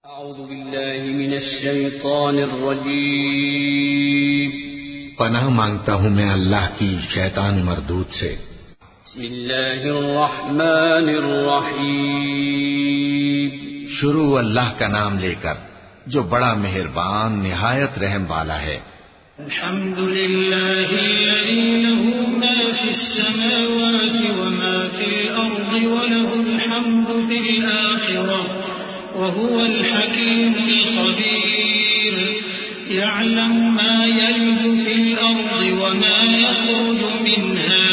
अऊज़ु बिल्लाहि मिनश शैतानिर रजीम। पनाह मांगता हूँ मैं अल्लाह की शैतान मरदूद से। बिस्मिल्लाहिर रहमानिर रहीम। शुरू अल्लाह का नाम लेकर जो बड़ा मेहरबान निहायत रहम वाला है। अल्हम्दुलिल्लाहि लज़ी लहू मा फिस समावाति व मा फिल अर्दि व लहुल हम्दु फिल आखिरह व हुवल हकीमुल खबीर। यअलमु मा यल्जु फिल अर्दि व मा यख़रुजु मिन्हा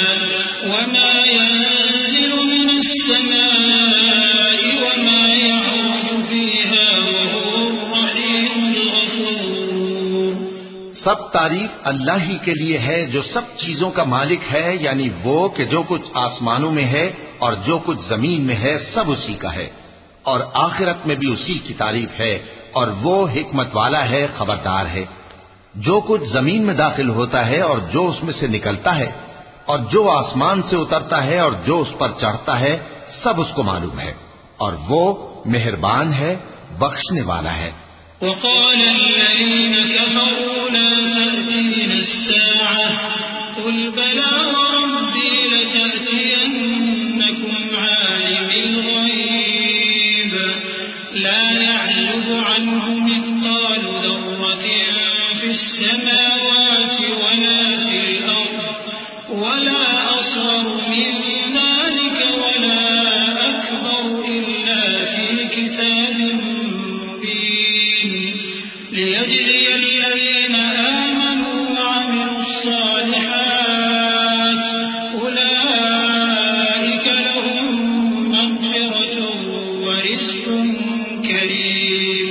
व मा यंज़िलु मिनस समाइ व मा यअरूजु फ़ीहा व हुवर रहीमुल गफूर। सब तारीफ अल्लाह ही के लिए है जो सब चीजों का मालिक है, यानी वो कि जो कुछ आसमानों में है और जो कुछ जमीन में है सब उसी का है, और आखिरत में भी उसी की तारीफ है, और वो हिकमत वाला है, खबरदार है। जो कुछ जमीन में दाखिल होता है और जो उसमें से निकलता है, और जो आसमान से उतरता है और जो उस पर चढ़ता है, सब उसको मालूम है, और वो मेहरबान है, बख्शने वाला है। वक़ाल अल्लज़ीन कफ़रू ला तअतीना अस्साअह क़ुल बला वरब्बी लतअतियन्नकुम आलिमिल ग़ैब ला यअज़ुबु अन्हु मिस्क़ालु ज़र्रतिन फिस्समावाति वला फिल अर्द वला अस्ग़रु मिन ज़ालिका वला अक्बरु इल्ला फ़ी किताबिन लियजज़िय अल्लज़ीन आमनू व अमिलुस्सालिहात उलाइक लहुम मग़फ़िरतुन व रिज़्क़ुन करीम।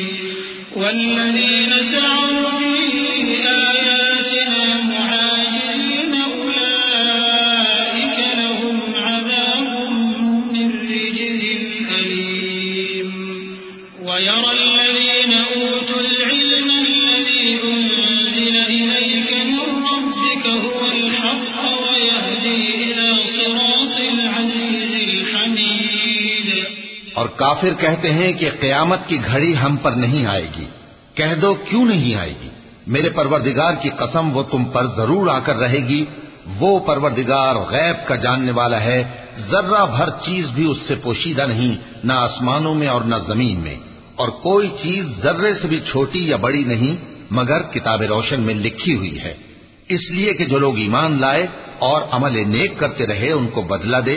वल्लज़ीन सअू फ़ी आयातिना मुआजिज़ीन उलाइक लहुम अज़ाबुन मिन रिज़्क़िन अलीम। वयरा الذين أوتوا العلم الذي أنزل إليك من ربك هو الحق ويهدي إلى صراط العزيز الحميد। और काफिर कहते हैं कि क़यामत की घड़ी हम पर नहीं आएगी। कह दो क्यों नहीं आएगी, मेरे परवरदिगार की कसम वो तुम पर जरूर आकर रहेगी। वो परवरदिगार गैब का जानने वाला है, जर्रा भर चीज भी उससे पोशीदा नहीं, न आसमानों में और न जमीन में, और कोई चीज जर्रे से भी छोटी या बड़ी नहीं मगर किताब रोशन में लिखी हुई है। इसलिए कि जो लोग ईमान लाए और अमल नेक करते रहे उनको बदला दे,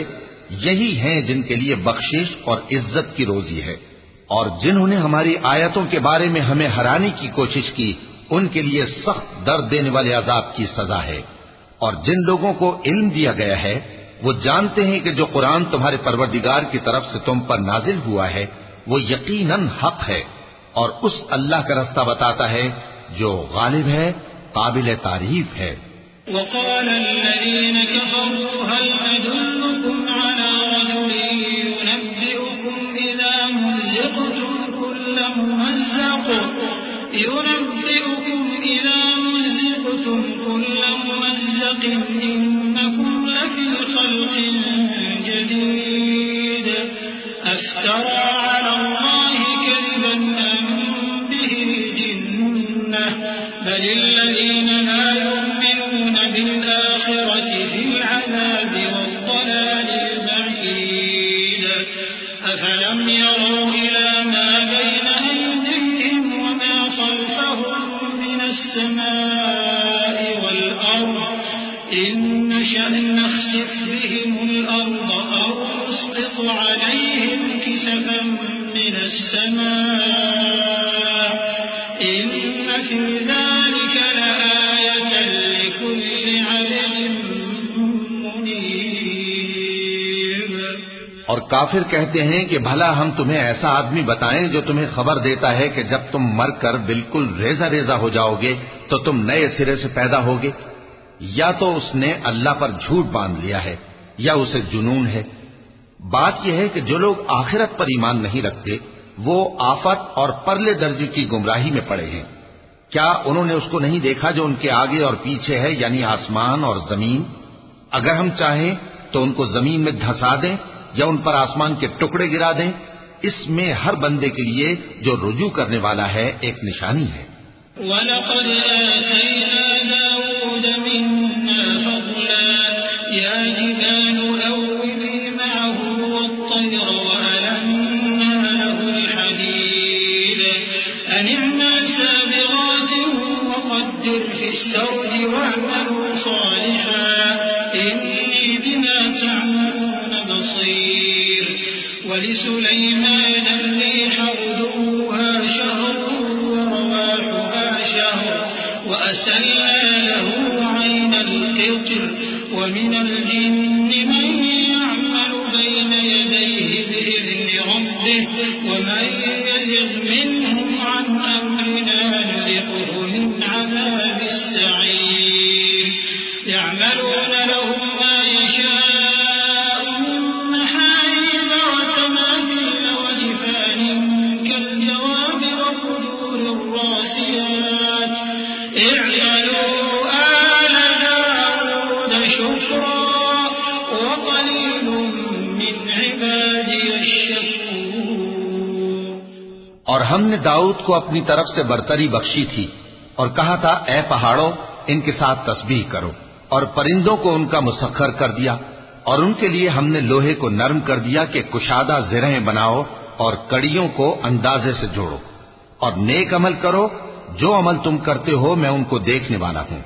यही हैं जिनके लिए बख्शिश और इज्जत की रोजी है। और जिन्होंने हमारी आयतों के बारे में हमें हराने की कोशिश की, उनके लिए सख्त दर्द देने वाले अजाब की सजा है। और जिन लोगों को इल्म दिया गया है वो जानते हैं कि जो कुरान तुम्हारे परवरदिगार की तरफ से तुम पर नाजिल हुआ है वो यकीनन हक है, और उस अल्लाह का रास्ता बताता है जो गालिब है, काबिल तारीफ है। वक़ाल अल्लज़ीन कफ़रू हल अदुल्लुकुम अला रजुलिन युनब्बिउकुम इज़ा मुज़्ज़िक़्तुम कुल्ल मुमज़्ज़क़िन इन्नकुम लफ़ी ख़ल्क़िन जदीद अफ़्तरा अला अल्लाहि कज़िबन अम बिही जिन्नह बलिल्लज़ीन ला युमिनून बिल-आखिरति फ़िल अज़ाबि वज़्ज़लालिल बഈद अफ़लम यरौ इला मा बैन अयदीहिम व मा ख़ल्फ़हुम मिनस समाइ वल अर्द इन नशअ नख़सिफ़ बिहिमुल अर्द औ نسقط عليهم كسفا من السماء إن في ذلك لآية لكل عبد منيب। और काफिर कहते हैं कि भला हम तुम्हें ऐसा आदमी बताएं जो तुम्हें खबर देता है कि जब तुम मरकर बिल्कुल रेजा रेजा हो जाओगे तो तुम नए सिरे से पैदा होगे। या तो उसने अल्लाह पर झूठ बांध लिया है या उसे जुनून है। बात यह है कि जो लोग आखिरत पर ईमान नहीं रखते वो आफत और परले दर्जे की गुमराही में पड़े हैं। क्या उन्होंने उसको नहीं देखा जो उनके आगे और पीछे है, यानी आसमान और जमीन? अगर हम चाहें तो उनको जमीन में धंसा दें या उन पर आसमान के टुकड़े गिरा दें, इसमें हर बंदे के लिए जो रुजू करने वाला है एक निशानी है। वलक़द आतैना दाऊद मिन्ना फ़ज़ला या जिबालु अव्विबी मअहु वत्तय्र वअलन्ना लहुल हदीद अन इ'mal साबिग़ातिन वक़द्दिर फ़िस्सर्द वअ'मलू सालिhan इन्नी बिमा तअमलून बसीर वलिसुलैमान الريح غدوها شهر ورواحها شهر وأسلنا له عين القطر ومن الجن من يعمل بين يديه بإذن ربه ومن يزغ منهم عن أمرنا نذقه من عذاب السعير يعملون له ما يشاء من محاريب وتماثيل وجفان كالجواب وقدور الراسيات اعملوا آل داود شكرا وقليل من عبادي الشكور। और हमने दाऊद को अपनी तरफ से बरतरी बख्शी थी और कहा था, ए पहाड़ों, इनके साथ तस्बीह करो। और परिंदों को उनका मुसख्खर कर दिया और उनके लिए हमने लोहे को नरम कर दिया कि कुशादा ज़िरहें बनाओ और कड़ियों को अंदाजे से जोड़ो। और नेक अमल करो, जो अमल तुम करते हो मैं उनको देखने वाला हूं।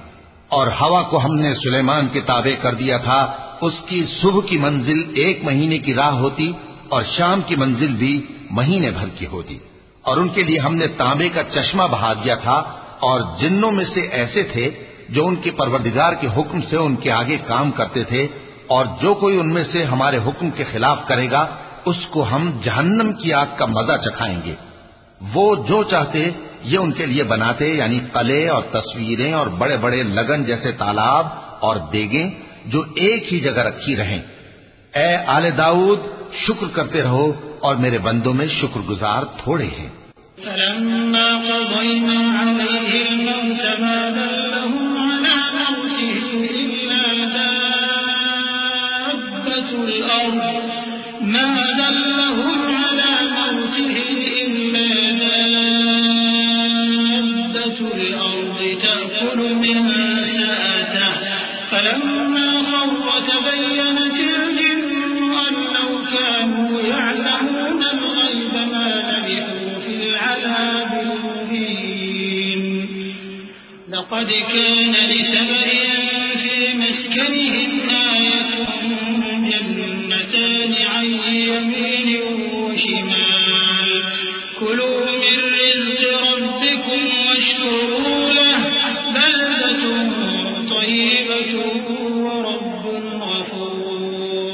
और हवा को हमने सुलेमान के ताबे कर दिया था, उसकी सुबह की मंजिल 1 महीने की राह होती और शाम की मंजिल भी महीने भर की होती। और उनके लिए हमने तांबे का चश्मा बहा दिया था। और जिन्नों में से ऐसे थे जो उनके परवरदिगार के हुक्म से उनके आगे काम करते थे, और जो कोई उनमें से हमारे हुक्म के खिलाफ करेगा उसको हम जहन्नम की आग का मजा चखाएंगे। वो जो चाहते ये उनके लिए बनाते, यानी कले और तस्वीरें और बड़े बड़े लगन जैसे तालाब और देगें जो एक ही जगह रखी रहें। ए आले दाऊद, शुक्र करते रहो और मेरे बंदों में शुक्रगुजार थोड़े हैं। فلما قضينا عليه الموت ما دلهم على موته إلا دابة الأرض تأكل من سأته فلما خر تبينت الجن أن لو كانوا يعلمون الغيب ما لبثوا في العذاب المهين لقد كان لسبأ في مسكنهم آية جنتان عن يمين وشمال كلوا من رزق ربكم واشكروا له بلدة طيبة ورب غفور।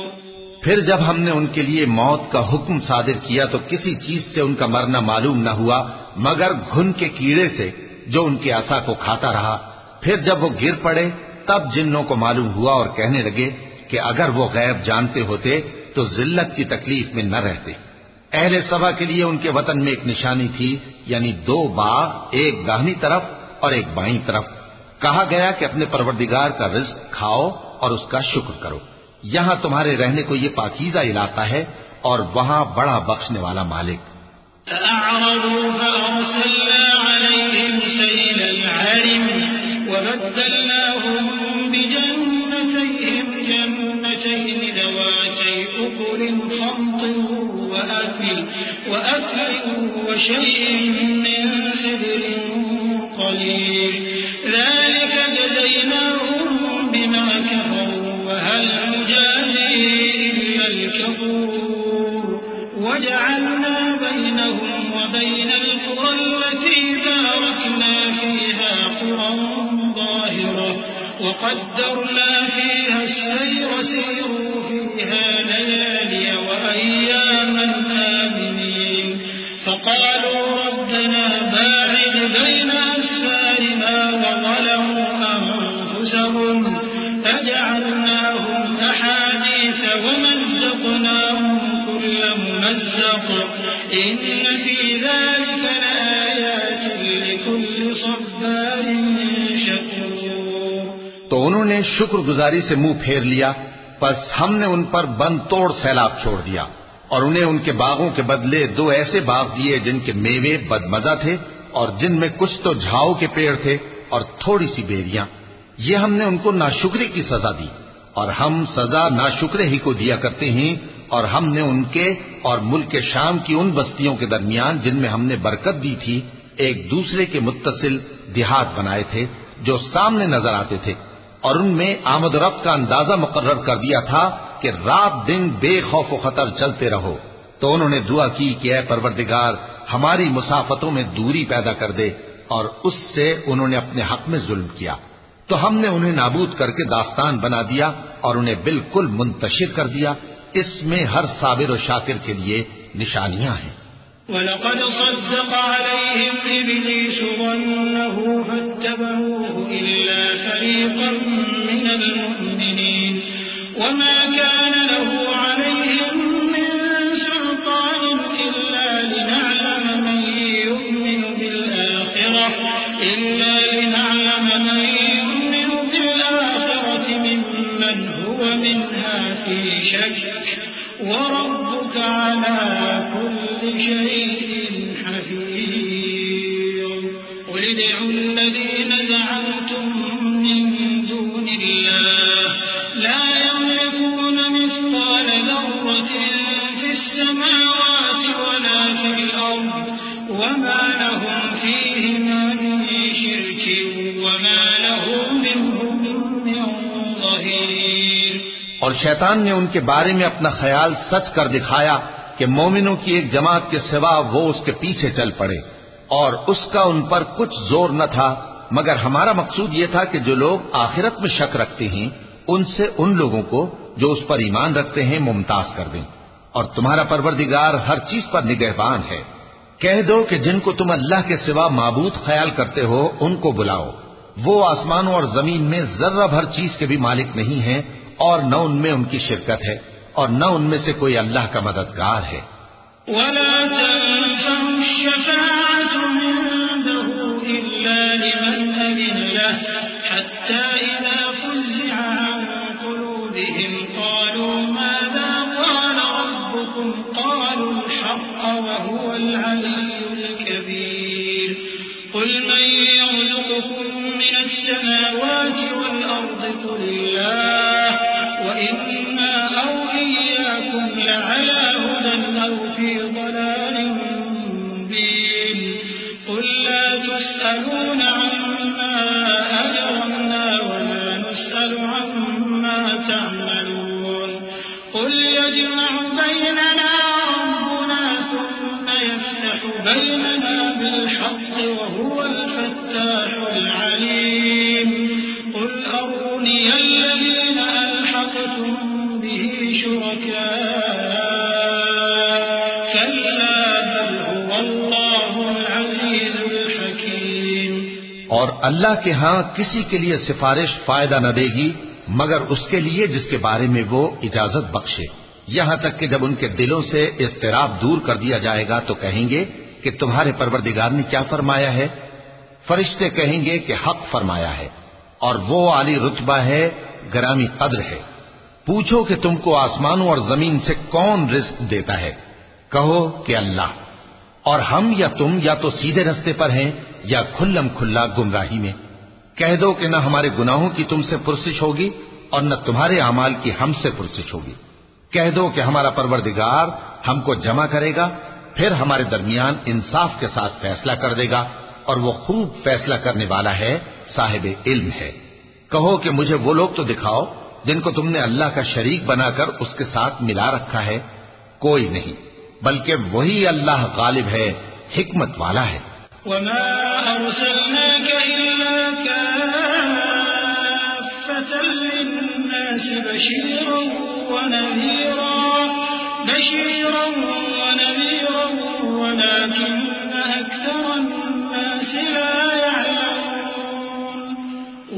फिर जब हमने उनके लिए मौत का हुक्म सादिर किया तो किसी चीज से उनका मरना मालूम न हुआ मगर घुन के कीड़े से जो उनके आसा को खाता रहा। फिर जब वो गिर पड़े तब जिन्नों को मालूम हुआ और कहने लगे कि अगर वो गैब जानते होते तो जिल्लत की तकलीफ में न रहते। अहले सभा के लिए उनके वतन में एक निशानी थी, यानी 2 बाग, एक दाहिनी तरफ और एक बाईं तरफ। कहा गया कि अपने परवरदिगार का रिज्क खाओ और उसका शुक्र करो। यहाँ तुम्हारे रहने को ये पाकीज़ा इलाका है और वहाँ बड़ा बख्शने वाला मालिक। وجعلنا بينهم وبين القرى التي باركنا فيها قرى ظاهرة وقدرنا فيها السير سيروا فيها ليالي وأياما آمنين فقالوا ربنا باعد بين أسفارنا وظلموا أنفسهم فجعلناهم أحاديث ومزقناهم كل ممزق إن في ذلك لآيات لكل صبار شكور। तो उन्होंने शुक्रगुजारी से मुंह फेर लिया, बस हमने उन पर बंद तोड़ सैलाब छोड़ दिया और उन्हें उनके बागों के बदले 2 ऐसे बाग दिए जिनके मेवे बदमजा थे और जिनमें कुछ तो झाओ के पेड़ थे और थोड़ी सी बेरियां। ये हमने उनको नाशुक्री की सजा दी, और हम सजा नाशुक्रे ही को दिया करते हैं। और हमने उनके और मुल्क शाम की उन बस्तियों के दरमियान जिनमें हमने बरकत दी थी एक दूसरे के मुत्तसिल देहात बनाए थे जो सामने नजर आते थे, और उनमें आमद रफ्त का अंदाजा मुकर्रर कर दिया था कि रात दिन बेखौफ व खतर चलते रहो। तो उन्होंने दुआ की कि ऐ परवरदिगार हमारी मुसाफतों में दूरी पैदा कर दे, और उससे उन्होंने अपने हक में जुल्म किया। तो हमने उन्हें नाबूद करके दास्तान बना दिया और उन्हें बिल्कुल मुंतशिर कर दिया। इसमें हर साबिर और शाकिर के लिए निशानियां हैं। वलक़द सद्दक़ अलैहिम इब्लीसु ज़न्नहु फत्तबऊहु इल्ला फ़रीक़न मिनल मुअ्मिनीन वमा कान लहु अलैहिम मिन सुल्तानिन इल्ला लिनअलम मन युमिनु बिल आखिरति मिम्मन हुवा मिन्हा फ़ी शक्क वरब्बुका अला कुल्लि शैइन हफ़ीज़। क़ुल उद'उ الذीन ज़अमतुम मिन दूनिल्लाह ला यमलिकून मिस्क़ाल ज़र्रतिन फ़िस्समावाति वला फ़िल अर्ज़ वमा लहुम फ़ीहिमा मिन शिरकिन वमा लहु मिनहुम मिन ज़हीर। और शैतान ने उनके बारे में अपना ख्याल सच कर दिखाया कि मोमिनों की एक जमात के सिवा वो उसके पीछे चल पड़े, और उसका उन पर कुछ जोर न था, मगर हमारा मकसूद ये था कि जो लोग आखिरत में शक रखते हैं उनसे उन लोगों को जो उस पर ईमान रखते हैं मुमताज कर दें। और तुम्हारा परवरदिगार हर चीज पर निगहबान है। कह दो कि जिनको तुम अल्लाह के सिवा माबूद ख्याल करते हो उनको बुलाओ। वो आसमानों और जमीन में जर्रा भर चीज के भी मालिक नहीं है, और न उनमें उनकी शिरकत है, और न उनमें से कोई अल्लाह का मददगार है। वला तंफउ शफाअतु इंदहु इल्ला लिमन अज़िन लहु हत्ता इज़ा फुज़िअ अन क़ुलूबिहिम क़ालू माज़ा क़ाल रब्बुकुम क़ालू अल-हक़्क़ व हुवल अलिय्युल कबीर। क़ुल मन यर्ज़ुक़ुकुम मिनस समावाति वल अर्ज़ि क़ुलिल्लाह व इन्ना औ इय्याकुम लअला हुदन औ फ़ी ضलालिन मुबीन। क़ुल ला तुस्अलून अम्मा अजरमना व ला नुस्अलु अम्मा तअमलून। क़ुल यजमअु बैनना रब्बुना थुम्मा यफ्तहु बैनना बिल-हक़्क़ि व हुवल फ़त्ताहुल अलीम। क़ुल अरूनी الذين ألحقتم به شركاء كلا بل هو الله العزيز الحكيم। और अल्लाह के हां किसी के लिए सिफारिश फायदा न देगी मगर उसके लिए जिसके बारे में वो इजाजत बख्शे, यहां तक कि जब उनके दिलों से इज़्तिराब दूर कर दिया जाएगा तो कहेंगे कि तुम्हारे परवरदिगार ने क्या फरमाया है। फरिश्ते कहेंगे कि हक फरमाया है, और वो आली रुतबा है, गरामी कद्र है। पूछो कि तुमको आसमानों और जमीन से कौन रिज़्क़ देता है, कहो कि अल्लाह। और हम या तुम या तो सीधे रास्ते पर हैं या खुल्लम खुल्ला गुमराही में। कह दो कि न हमारे गुनाहों की तुमसे पुरसिश होगी और न तुम्हारे अमाल की हमसे पुरसिश होगी। कह दो कि हमारा परवरदिगार हमको जमा करेगा, फिर हमारे दरमियान इंसाफ के साथ फैसला कर देगा, और वो खूब फैसला करने वाला है, साहिब इल्म है। कहो कि मुझे वो लोग तो दिखाओ जिनको तुमने अल्लाह का शरीक बनाकर उसके साथ मिला रखा है। कोई नहीं, बल्कि वही अल्लाह गालिब है, हिकमत वाला है। वमा अरसलनाक इल्ला काफ़्फ़तन लिन्नास बशीरन व नज़ीरा वलाकिन्न अक्सरन नास ला यअलमून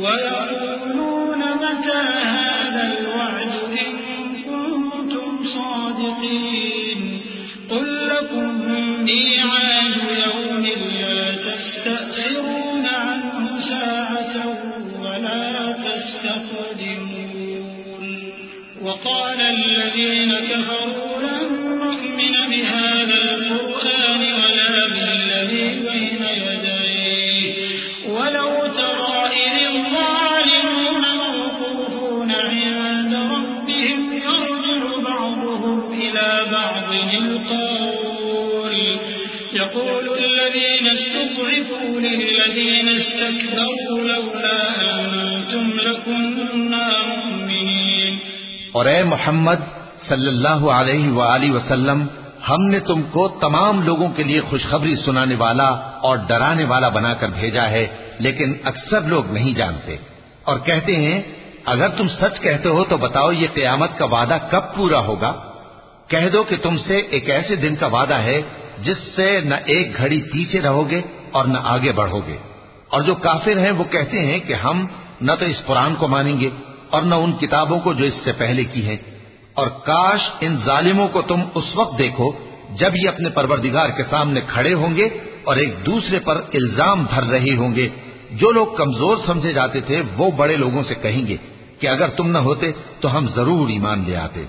वयक़ूलून मता हाज़ल वअदु इन कुंतुम सादिक़ीन। क़ुल लकुम मिइआदु यौमिन ला तस्तअख़िरून अन्हु साअतन वला तस्तक़दिमून। वक़ाल الذين كفروا لن الذين استضعفوا للذين استكبروا لولا أنتم لكنا مؤمنين। और ए मोहम्मद सल्लल्लाहु अलैहि वआलिहि वसल्लम, हमने तुमको तमाम लोगों के लिए खुशखबरी सुनाने वाला और डराने वाला बनाकर भेजा है, लेकिन अक्सर लोग नहीं जानते और कहते हैं अगर तुम सच कहते हो तो बताओ ये क़यामत का वादा कब पूरा होगा। कह दो कि तुमसे एक ऐसे दिन का वादा है जिससे न एक घड़ी पीछे रहोगे और न आगे बढ़ोगे। और जो काफिर हैं वो कहते हैं कि हम न तो इस कुरान को मानेंगे और न उन किताबों को जो इससे पहले की हैं। और काश इन जालिमों को तुम उस वक्त देखो जब ये अपने परवरदिगार के सामने खड़े होंगे और एक दूसरे पर इल्जाम धर रहे होंगे। जो लोग कमजोर समझे जाते थे वो बड़े लोगों से कहेंगे कि अगर तुम न होते तो हम जरूर ईमान ले आते।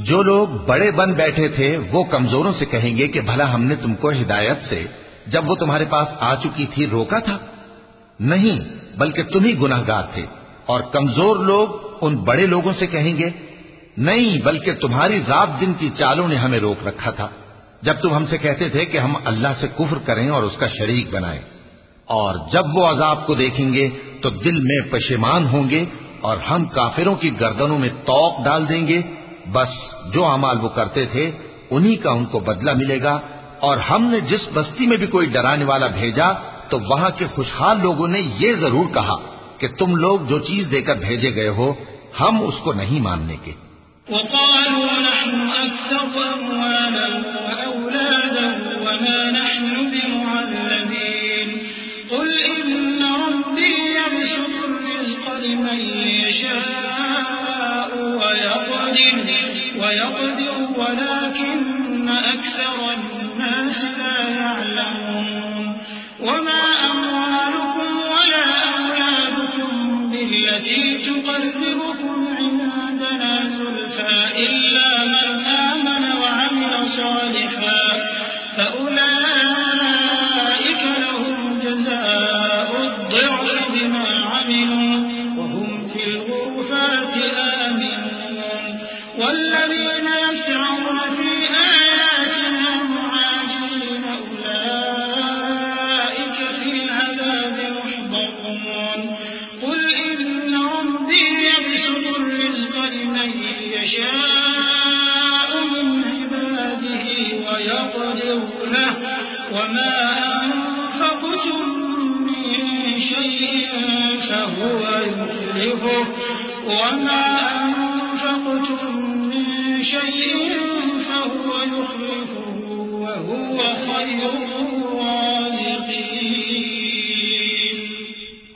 जो लोग बड़े बन बैठे थे वो कमजोरों से कहेंगे कि भला हमने तुमको हिदायत से जब वो तुम्हारे पास आ चुकी थी रोका था? नहीं, बल्कि तुम ही गुनाहगार थे। और कमजोर लोग उन बड़े लोगों से कहेंगे नहीं, बल्कि तुम्हारी रात दिन की चालों ने हमें रोक रखा था जब तुम हमसे कहते थे कि हम अल्लाह से कुफ्र करें और उसका शरीक बनाएं। और जब वो अजाब को देखेंगे तो दिल में पशेमान होंगे और हम काफिरों की गर्दनों में तौक डाल देंगे। बस जो अमाल वो करते थे उन्हीं का उनको बदला मिलेगा। और हमने जिस बस्ती में भी कोई डराने वाला भेजा तो वहां के खुशहाल लोगों ने ये जरूर कहा कि तुम लोग जो चीज देकर भेजे गए हो हम उसको नहीं मानने के।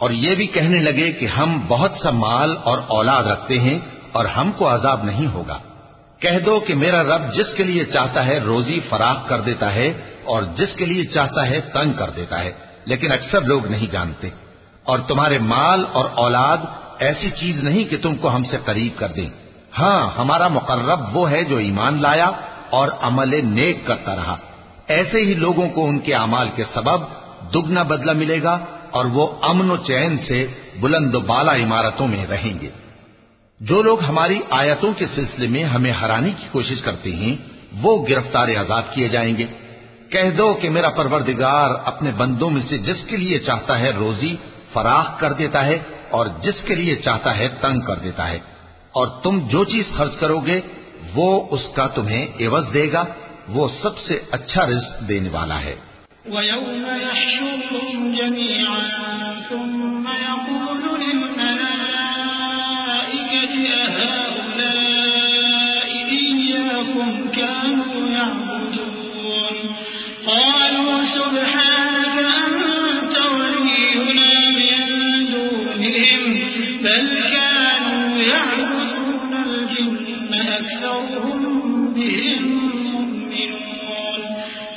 और ये भी कहने लगे कि हम बहुत सा माल और औलाद रखते हैं और हमको अजाब नहीं होगा। कह दो कि मेरा रब जिसके लिए चाहता है रोजी फराख कर देता है और जिसके लिए चाहता है तंग कर देता है, लेकिन अक्सर लोग नहीं जानते। और तुम्हारे माल और औलाद ऐसी चीज नहीं कि तुमको हमसे करीब कर दें। हाँ, हमारा मुकर्रब वो है जो ईमान लाया और अमल नेक करता रहा। ऐसे ही लोगों को उनके अमाल के सबब दुगना बदला मिलेगा और वो अमन और चैन से बुलंद बाला इमारतों में रहेंगे। जो लोग हमारी आयतों के सिलसिले में हमें हराने की कोशिश करते हैं वो गिरफ्तार आजाद किए जाएंगे। कह दो कि मेरा परवरदिगार अपने बंदों में से जिसके लिए चाहता है रोजी फराख कर देता है और जिसके लिए चाहता है तंग कर देता है। और तुम जो चीज खर्च करोगे वो उसका तुम्हें एवज देगा, वो सबसे अच्छा रिज़्क देने वाला है। वयौम यहशुरुहुम जमीअन सुम्मा यक़ूलु लिल-मलाइकति अहाउलाइ इय्याकुम कानू यअबुदून क़ालू सुब्हानक अंत वलियुना मिन दूनिहिम बल कानू यअबुदून अल-जिन्न अक्सरुहुम बिहिम मुमिनून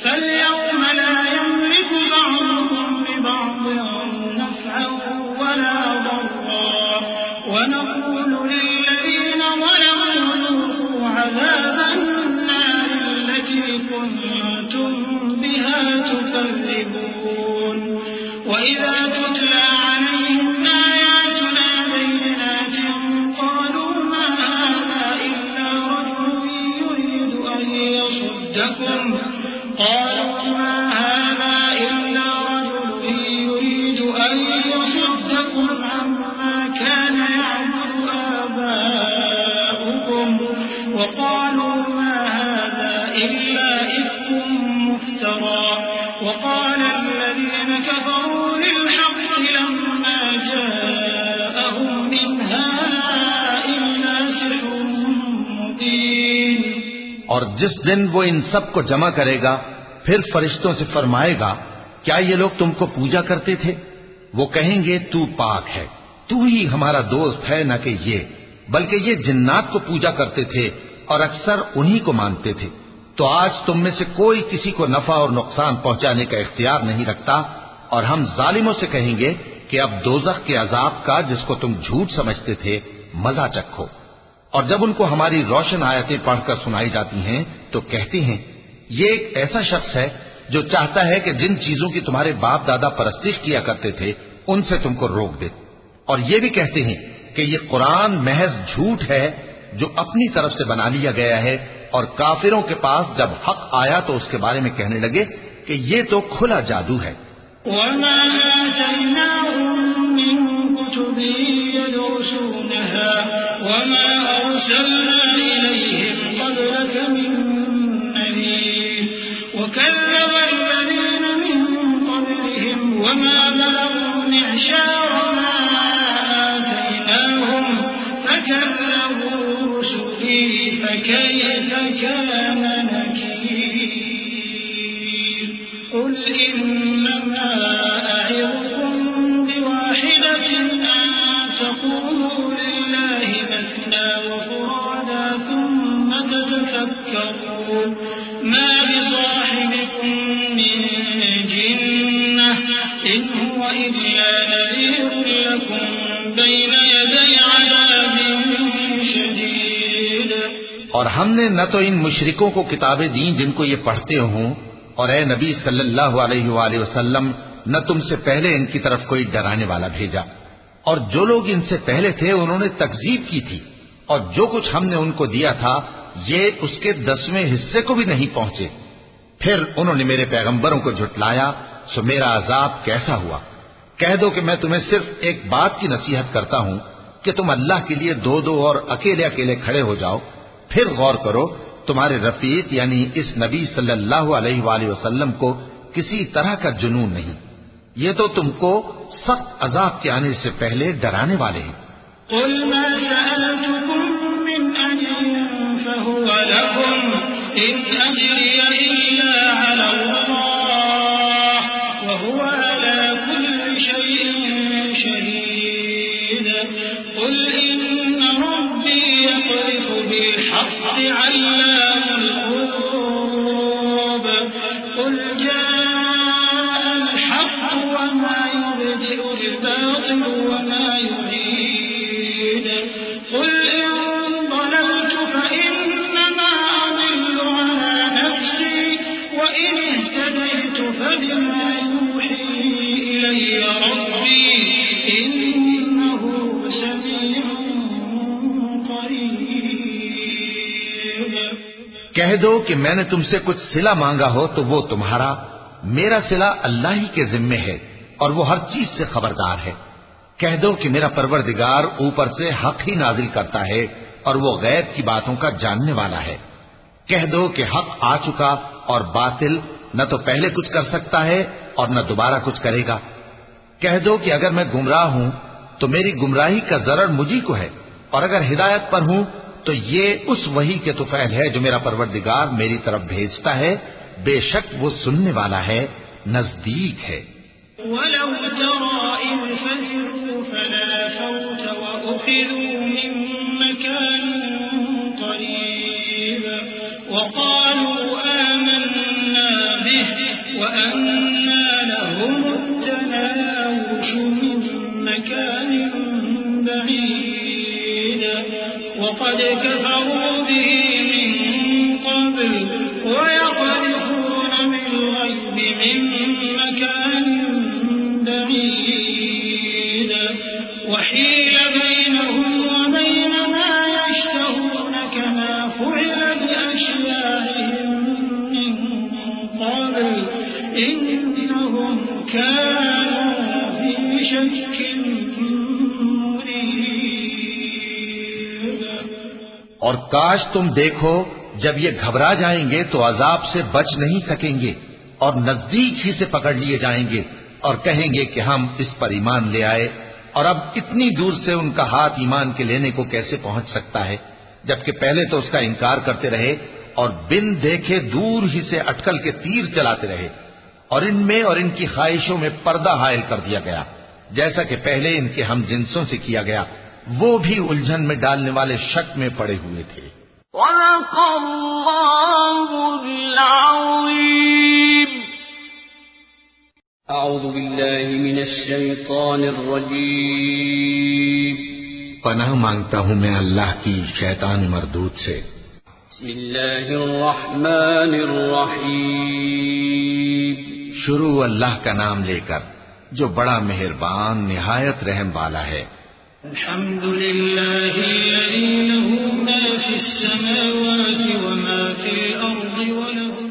फल-यौम ला यमलिकु बअ्दुहुम लिबअ्दिन नफ़अन वला ضرا ونقول للذين ظلموا ذوقوا عذاب النار التي كنتم بها تكذبون وإذا تتلى عليهم آياتنا بينات قالوا ما هذا إلا رجل يريد أن يصدكم عما كان يعبد آباؤكم وقالوا ما هذا إلا إفك مفترى وقال الذين كفروا للحق لما جاءهم إن هذا إلا سحر مبين। और जिस दिन वो इन सब को जमा करेगा फिर फरिश्तों से फरमाएगा, क्या ये लोग तुमको पूजा करते थे? वो कहेंगे तू पाक है, तू ही हमारा दोस्त है, न कि ये, बल्कि ये जिन्नात को पूजा करते थे और अक्सर उन्हीं को मानते थे। तो आज तुम में से कोई किसी को नफा और नुकसान पहुंचाने का इख्तियार नहीं रखता, और हम जालिमों से कहेंगे कि अब दोज़ख के अजाब का, जिसको तुम झूठ समझते थे, मजा चखो। और जब उनको हमारी रोशन आयतें पढ़कर सुनाई जाती हैं तो कहते हैं, ये एक ऐसा शख्स है जो चाहता है कि जिन चीजों की तुम्हारे बाप दादा परस्तिश किया करते थे उनसे तुमको रोक दे। और ये भी कहते हैं कि ये कुरान महज झूठ है जो अपनी तरफ से बना लिया गया है। और काफिरों के पास जब हक आया तो उसके बारे में कहने लगे कि ये तो खुला जादू है। وكذب الذين من قبلهم وما بلغوا معشار ما آتيناهم فكذبوا رسلي فكيف كان نكير قل إنما أعظكم بواحدة أن تقوموا لله مثنى وفرادا ثم تتفكروا ما بصاحبكم من جنة إن هو إلا نذير لكم بين يدي عذاب شديد। और हमने न तो इन मुशरिकों को किताबें दी जिनको ये पढ़ते हों, और ए नबी सल्लल्लाहु अलैहि वसल्लम न तुमसे पहले इनकी तरफ कोई डराने वाला भेजा, और जो लोग इनसे पहले थे उन्होंने तकजीब की थी, और जो कुछ हमने उनको दिया था ये उसके 10वें हिस्से को भी नहीं पहुंचे। फिर उन्होंने मेरे पैगंबरों को झुटलाया, सो मेरा अजाब कैसा हुआ। कह दो कि मैं तुम्हें सिर्फ एक बात की नसीहत करता हूं कि तुम अल्लाह के लिए दो दो और अकेले अकेले खड़े हो जाओ, फिर गौर करो तुम्हारे रफीक यानी इस नबी सल्लल्लाहु अलैहि वसल्लम को किसी तरह का जुनून नहीं, ये तो तुमको सख्त अजाब के आने से पहले डराने वाले हैं। فهو لكم إن أجري إلا على الله وهو على كل شيء شهيد قل إن ربي يقذف بالحق علام الغيوب قل جاء الحق وما يبدئ الباطل وما يعيد قل إن ضللت فإنما أضل على نفسي وإن اهتديت فبما يوحي إلي ربي إنه سميع قريب। कह दो कि मैंने तुमसे कुछ सिला मांगा हो तो वो तुम्हारा, मेरा सिला अल्लाह ही के जिम्मे है और वो हर चीज से खबरदार है। कह दो कि मेरा परवरदिगार ऊपर से हक ही नाजिल करता है और वो गैब की बातों का जानने वाला है। कह दो कि हक आ चुका और बातिल न तो पहले कुछ कर सकता है और न दोबारा कुछ करेगा। कह दो कि अगर मैं गुमराह हूं तो मेरी गुमराही का जरर मुझी को है, और अगर हिदायत पर हूं तो ये उस वही के तुफैल है जो मेरा परवरदिगार मेरी तरफ भेजता है। बेशक वो सुनने वाला है, नजदीक है। وقد كفروا به من قبل ويقذفون بالغيب من مكان بعيد وحيل بينهم وبين ما يشتهون كما فعل بأشياعهم من قبل إنهم كانوا في شك और काश तुम देखो जब ये घबरा जाएंगे तो अजाब से बच नहीं सकेंगे और नजदीक ही से पकड़ लिए जाएंगे और कहेंगे कि हम इस पर ईमान ले आए, और अब इतनी दूर से उनका हाथ ईमान के लेने को कैसे पहुंच सकता है, जबकि पहले तो उसका इनकार करते रहे और बिन देखे दूर ही से अटकल के तीर चलाते रहे, और इनमें और इनकी ख्वाहिशों में पर्दा हायल कर दिया गया, जैसा कि पहले इनके हम जिन्सों से किया गया। वो भी उलझन में डालने वाले शक में पड़े हुए थे। अऊज़ु बिल्लाहि मिनश शैतानिर रजीम। पनाह मांगता हूँ मैं अल्लाह की शैतान मरदूद से। बिस्मिल्लाहिर रहमानिर रहीम। शुरू अल्लाह का नाम लेकर जो बड़ा मेहरबान निहायत रहम वाला है। अल्हम्दुलिल्लाहि लज़ी लहू मा फ़िस समावाति व मा फ़िल अर्ज़ि व लहु